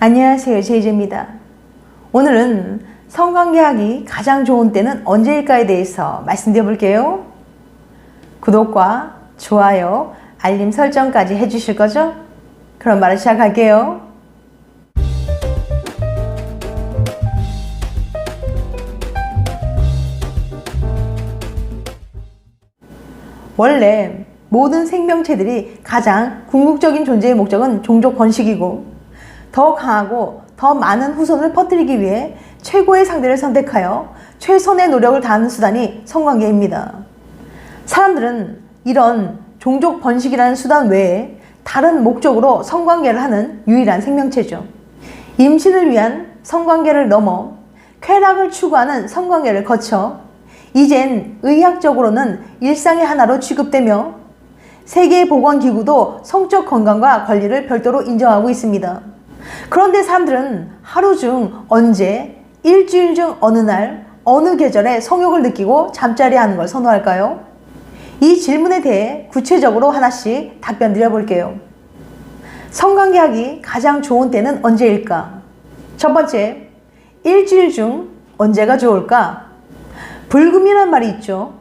안녕하세요, 제이제입니다. 오늘은 성관계하기 가장 좋은 때는 언제일까에 대해서 말씀드려 볼게요. 구독과 좋아요, 알림 설정까지 해주실 거죠? 그럼 바로 시작할게요. 원래 모든 생명체들이 가장 궁극적인 존재의 목적은 종족 번식이고, 더 강하고 더 많은 후손을 퍼뜨리기 위해 최고의 상대를 선택하여 최선의 노력을 다하는 수단이 성관계입니다. 사람들은 이런 종족 번식이라는 수단 외에 다른 목적으로 성관계를 하는 유일한 생명체죠. 임신을 위한 성관계를 넘어 쾌락을 추구하는 성관계를 거쳐 이젠 의학적으로는 일상의 하나로 취급되며 세계보건기구도 성적 건강과 권리를 별도로 인정하고 있습니다. 그런데 사람들은 하루 중 언제, 일주일 중 어느 날, 어느 계절에 성욕을 느끼고 잠자리 하는 걸 선호할까요? 이 질문에 대해 구체적으로 하나씩 답변 드려볼게요. 성관계하기 가장 좋은 때는 언제일까? 첫 번째, 일주일 중 언제가 좋을까? 불금이란 말이 있죠.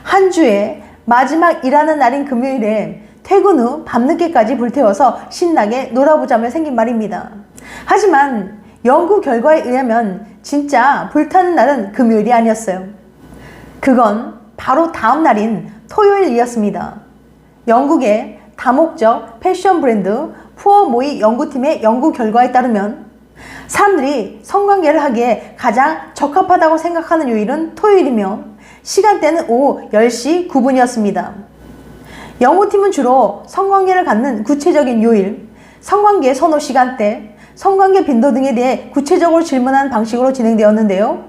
한 주에 마지막 일하는 날인 금요일에 퇴근 후 밤늦게까지 불태워서 신나게 놀아보자며 생긴 말입니다. 하지만 연구 결과에 의하면 진짜 불타는 날은 금요일이 아니었어요. 그건 바로 다음 날인 토요일이었습니다. 영국의 다목적 패션 브랜드 푸어모이 연구팀의 연구 결과에 따르면 사람들이 성관계를 하기에 가장 적합하다고 생각하는 요일은 토요일이며 시간대는 오후 10시 9분이었습니다. 연구팀은 주로 성관계를 갖는 구체적인 요일, 성관계 선호 시간대, 성관계 빈도 등에 대해 구체적으로 질문하는 방식으로 진행되었는데요.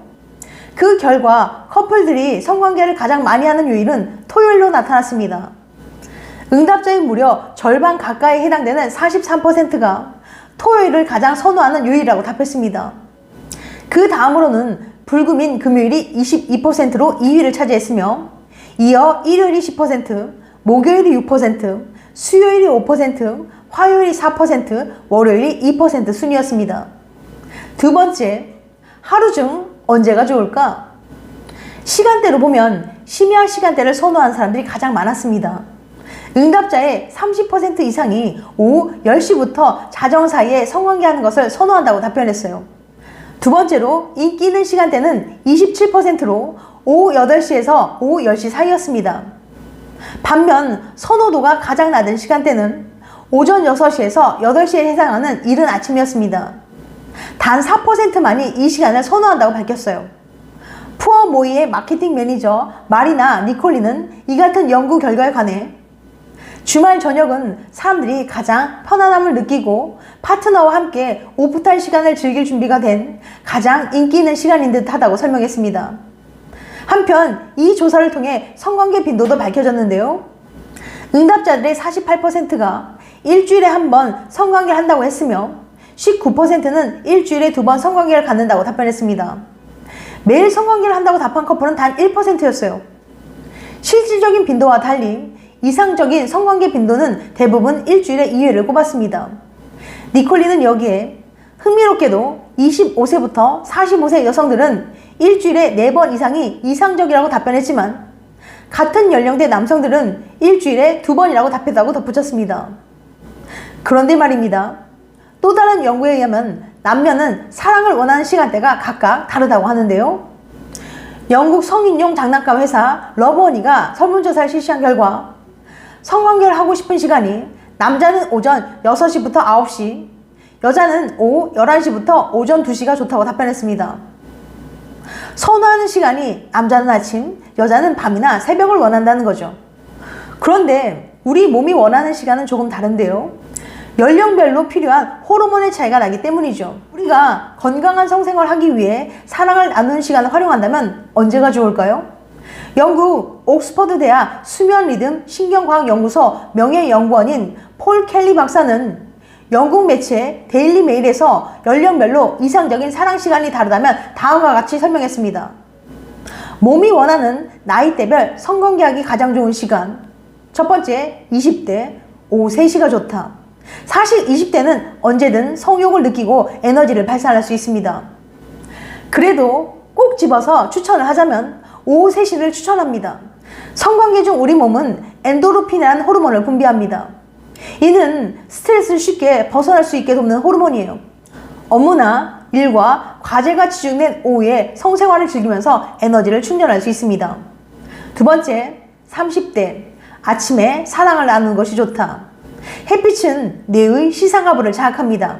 그 결과 커플들이 성관계를 가장 많이 하는 요일은 토요일로 나타났습니다. 응답자의 무려 절반 가까이에 해당되는 43%가 토요일을 가장 선호하는 요일이라고 답했습니다. 그 다음으로는 불금인 금요일이 22%로 2위를 차지했으며 이어 일요일이 10%, 목요일이 6%, 수요일이 5%, 화요일이 4%, 월요일이 2% 순이었습니다. 두 번째, 하루 중 언제가 좋을까? 시간대로 보면 심야 시간대를 선호하는 사람들이 가장 많았습니다. 응답자의 30% 이상이 오후 10시부터 자정 사이에 성관계하는 것을 선호한다고 답변했어요. 두 번째로 인기 있는 시간대는 27%로 오후 8시에서 오후 10시 사이였습니다. 반면 선호도가 가장 낮은 시간대는 오전 6시에서 8시에 해당하는 이른 아침이었습니다. 단 4%만이 이 시간을 선호한다고 밝혔어요. 푸어모이의 마케팅 매니저 마리나 니콜리는 이 같은 연구 결과에 관해 주말 저녁은 사람들이 가장 편안함을 느끼고 파트너와 함께 오붓한 시간을 즐길 준비가 된 가장 인기 있는 시간인 듯하다고 설명했습니다. 한편 이 조사를 통해 성관계 빈도도 밝혀졌는데요. 응답자들의 48%가 일주일에 한 번 성관계를 한다고 했으며 19%는 일주일에 2번 성관계를 갖는다고 답변했습니다. 매일 성관계를 한다고 답한 커플은 단 1%였어요. 실질적인 빈도와 달리 이상적인 성관계 빈도는 대부분 일주일에 2회를 꼽았습니다. 니콜리는 여기에 흥미롭게도 25세부터 45세 여성들은 일주일에 4번 이상이 이상적이라고 답변했지만 같은 연령대 남성들은 일주일에 2번이라고 답했다고 덧붙였습니다. 그런데 말입니다. 또 다른 연구에 의하면 남녀는 사랑을 원하는 시간대가 각각 다르다고 하는데요. 영국 성인용 장난감 회사 러브어니가 설문조사를 실시한 결과 성관계를 하고 싶은 시간이 남자는 오전 6시부터 9시, 여자는 오후 11시부터 오전 2시가 좋다고 답변했습니다. 선호하는 시간이 남자는 아침, 여자는 밤이나 새벽을 원한다는 거죠. 그런데 우리 몸이 원하는 시간은 조금 다른데요. 연령별로 필요한 호르몬의 차이가 나기 때문이죠. 우리가 건강한 성생활을 하기 위해 사랑을 나누는 시간을 활용한다면 언제가 좋을까요? 영국 옥스퍼드 대학 수면 리듬 신경과학 연구소 명예연구원인 폴 켈리 박사는 영국 매체 데일리 메일에서 연령별로 이상적인 사랑 시간이 다르다면 다음과 같이 설명했습니다. 몸이 원하는 나이대별 성관계하기 가장 좋은 시간. 첫 번째, 20대 오후 3시가 좋다. 사실 20대는 언제든 성욕을 느끼고 에너지를 발산할 수 있습니다. 그래도 꼭 집어서 추천을 하자면 오후 3시를 추천합니다. 성관계 중 우리 몸은 엔도르핀이라는 호르몬을 분비합니다. 이는 스트레스를 쉽게 벗어날 수 있게 돕는 호르몬이에요. 업무나 일과 과제가 집중된 오후에 성생활을 즐기면서 에너지를 충전할 수 있습니다. 두 번째, 30대 아침에 사랑을 나누는 것이 좋다. 햇빛은 뇌의 시상하부를 자극합니다.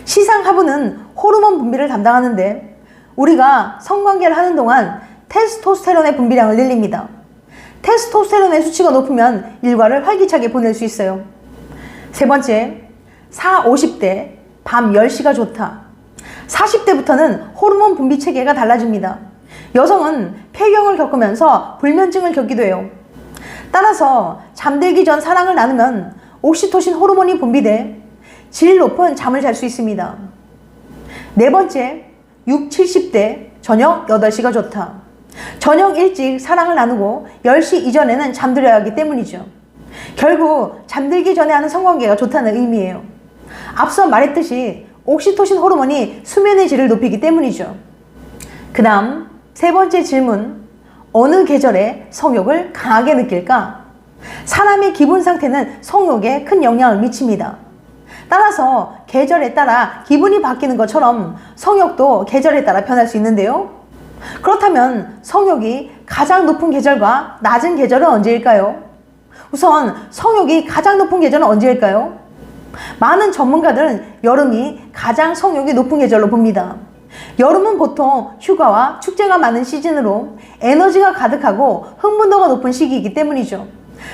시상하부는 호르몬 분비를 담당하는데 우리가 성관계를 하는 동안 테스토스테론의 분비량을 늘립니다. 테스토스테론의 수치가 높으면 일과를 활기차게 보낼 수 있어요. 세 번째, 50대 밤 10시가 좋다. 40대부터는 호르몬 분비 체계가 달라집니다. 여성은 폐경을 겪으면서 불면증을 겪기도 해요. 따라서 잠들기 전 사랑을 나누면 옥시토신 호르몬이 분비돼 질 높은 잠을 잘 수 있습니다. 네 번째, 70대 저녁 8시가 좋다. 저녁 일찍 사랑을 나누고 10시 이전에는 잠들어야 하기 때문이죠. 결국 잠들기 전에 하는 성관계가 좋다는 의미예요. 앞서 말했듯이 옥시토신 호르몬이 수면의 질을 높이기 때문이죠. 그 다음 세 번째 질문, 어느 계절에 성욕을 강하게 느낄까? 사람의 기분 상태는 성욕에 큰 영향을 미칩니다. 따라서 계절에 따라 기분이 바뀌는 것처럼 성욕도 계절에 따라 변할 수 있는데요. 그렇다면 성욕이 가장 높은 계절과 낮은 계절은 언제일까요? 우선 성욕이 가장 높은 계절은 언제일까요? 많은 전문가들은 여름이 가장 성욕이 높은 계절로 봅니다. 여름은 보통 휴가와 축제가 많은 시즌으로 에너지가 가득하고 흥분도가 높은 시기이기 때문이죠.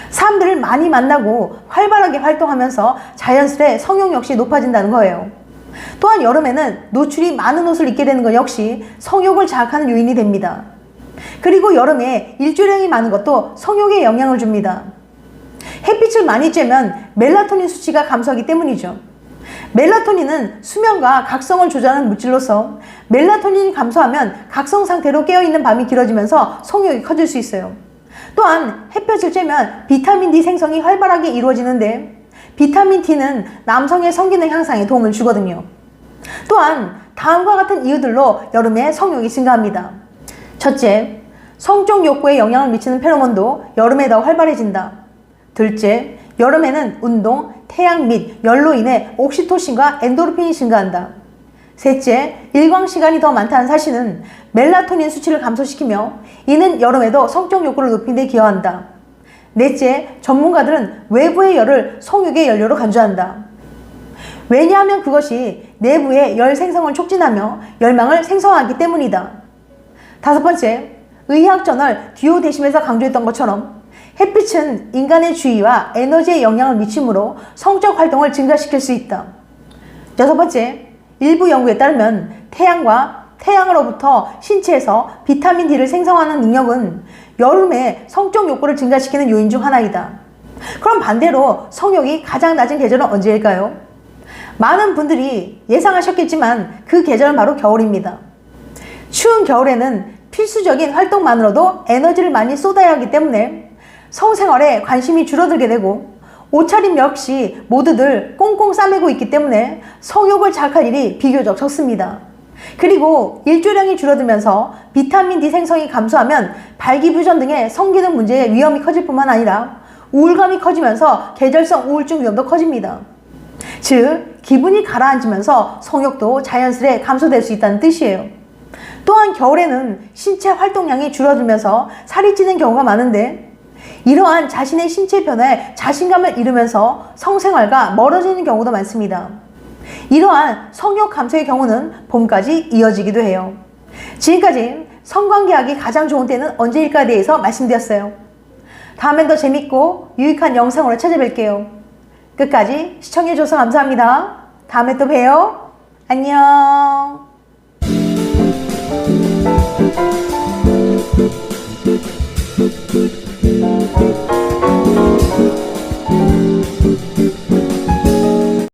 사람들을 많이 만나고 활발하게 활동하면서 자연스레 성욕 역시 높아진다는 거예요. 또한 여름에는 노출이 많은 옷을 입게 되는 것 역시 성욕을 자극하는 요인이 됩니다. 그리고 여름에 일조량이 많은 것도 성욕에 영향을 줍니다. 햇빛을 많이 쬐면 멜라토닌 수치가 감소하기 때문이죠. 멜라토닌은 수면과 각성을 조절하는 물질로서 멜라토닌이 감소하면 각성 상태로 깨어있는 밤이 길어지면서 성욕이 커질 수 있어요. 또한 햇볕을 쬐면 비타민 D 생성이 활발하게 이루어지는데 비타민 D는 남성의 성기능 향상에 도움을 주거든요. 또한 다음과 같은 이유들로 여름에 성욕이 증가합니다. 첫째, 성적 욕구에 영향을 미치는 페로몬도 여름에 더 활발해진다. 둘째, 여름에는 운동, 태양 및 열로 인해 옥시토신과 엔도르핀이 증가한다. 셋째, 일광 시간이 더 많다는 사실은 멜라토닌 수치를 감소시키며 이는 여름에도 성적 욕구를 높이는 데 기여한다. 넷째, 전문가들은 외부의 열을 성욕의 연료로 간주한다. 왜냐하면 그것이 내부의 열 생성을 촉진하며 열망을 생성하기 때문이다. 다섯 번째, 의학 저널 듀오데심에서 강조했던 것처럼 햇빛은 인간의 주의와 에너지에 영향을 미치므로 성적 활동을 증가시킬 수 있다. 여섯 번째, 일부 연구에 따르면 태양으로부터 신체에서 비타민 D를 생성하는 능력은 여름에 성적 욕구를 증가시키는 요인 중 하나이다. 그럼 반대로 성욕이 가장 낮은 계절은 언제일까요? 많은 분들이 예상하셨겠지만 그 계절은 바로 겨울입니다. 추운 겨울에는 필수적인 활동만으로도 에너지를 많이 쏟아야 하기 때문에 성생활에 관심이 줄어들게 되고 옷차림 역시 모두들 꽁꽁 싸매고 있기 때문에 성욕을 자극할 일이 비교적 적습니다. 그리고 일조량이 줄어들면서 비타민 D 생성이 감소하면 발기부전 등의 성기능 문제의 위험이 커질 뿐만 아니라 우울감이 커지면서 계절성 우울증 위험도 커집니다. 즉, 기분이 가라앉으면서 성욕도 자연스레 감소될 수 있다는 뜻이에요. 또한 겨울에는 신체 활동량이 줄어들면서 살이 찌는 경우가 많은데 이러한 자신의 신체 변화에 자신감을 잃으면서 성생활과 멀어지는 경우도 많습니다. 이러한 성욕 감소의 경우는 봄까지 이어지기도 해요. 지금까지 성관계하기 가장 좋은 때는 언제일까에 대해서 말씀드렸어요. 다음엔 더 재밌고 유익한 영상으로 찾아뵐게요. 끝까지 시청해줘서 감사합니다. 다음에 또 봬요. 안녕.